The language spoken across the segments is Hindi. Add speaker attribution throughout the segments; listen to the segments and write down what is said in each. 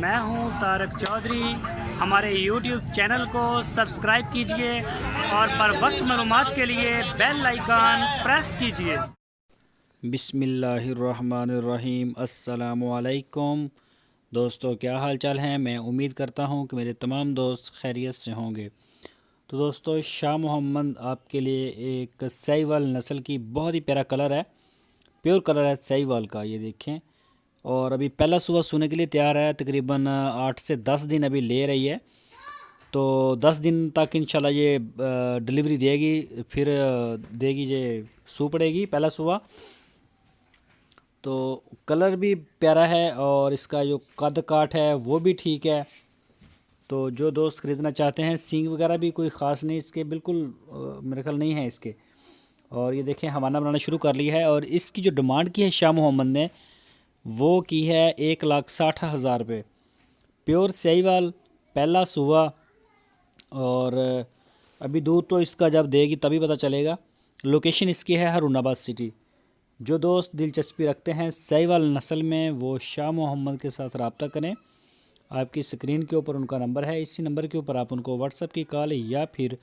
Speaker 1: मैं हूं तारक चौधरी। हमारे YouTube चैनल को सब्सक्राइब कीजिए और बर वक्त मालूमात के लिए बेल आइकन प्रेस कीजिए।
Speaker 2: बिस्मिल्लाहिर्रहमानिर्रहीम। अस्सलामुअलैकुम दोस्तों, क्या हाल चाल हैं। मैं उम्मीद करता हूं कि मेरे तमाम दोस्त खैरियत से होंगे। तो दोस्तों, शाह मोहम्मद आपके लिए एक साहिवाल नस्ल की बहुत ही प्यारा कलर है, प्योर कलर है साहिवाल का। ये देखें, और अभी पहला सुबह सोने के लिए तैयार है। तकरीबन 8 से 10 दिन अभी ले रही है, तो 10 दिन तक इंशाल्लाह ये डिलीवरी देगी। फिर देगी ये सू पड़ेगी पहला सुबह। तो कलर भी प्यारा है और इसका जो कद काठ है वो भी ठीक है। तो जो दोस्त ख़रीदना चाहते हैं, सींग वगैरह भी कोई ख़ास नहीं इसके, बिल्कुल मेरे ख्याल नहीं है इसके। और ये देखें, हवाना बनाना शुरू कर लिया है। और इसकी जो डिमांड की है शाह मोहम्मद ने, वो की है 1,60,000 रुपये। प्योर साहिवाल, पहला सुबह। और अभी दूध तो इसका जब देगी तभी पता चलेगा। लोकेशन इसकी है हरुणाबाद सिटी। जो दोस्त दिलचस्पी रखते हैं साहिवाल नस्ल में, वो शाह मोहम्मद के साथ रब्ता करें। आपकी स्क्रीन के ऊपर उनका नंबर है, इसी नंबर के ऊपर आप उनको व्हाट्सएप की कॉल या फिर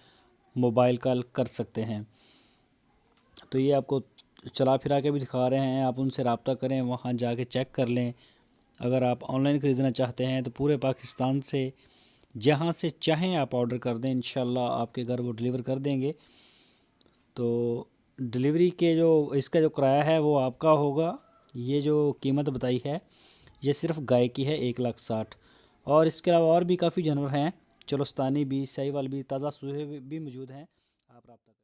Speaker 2: मोबाइल कॉल कर सकते हैं। तो ये आपको चला फिरा के भी दिखा रहे हैं, आप उनसे रब्ता करें, वहाँ जाके चेक कर लें। अगर आप ऑनलाइन ख़रीदना चाहते हैं तो पूरे पाकिस्तान से जहाँ से चाहें आप ऑर्डर कर दें, इंशाल्लाह आपके घर वो डिलीवर कर देंगे। तो डिलीवरी के जो इसका जो किराया है वो आपका होगा। ये जो कीमत बताई है ये सिर्फ गाय की है 1,60,000। और इसके अलावा और भी काफ़ी जानवर हैं, चलोस्तानी भी, साहिवाल भी, ताज़ा सूहे भी मौजूद हैं। आप रब्ता करें।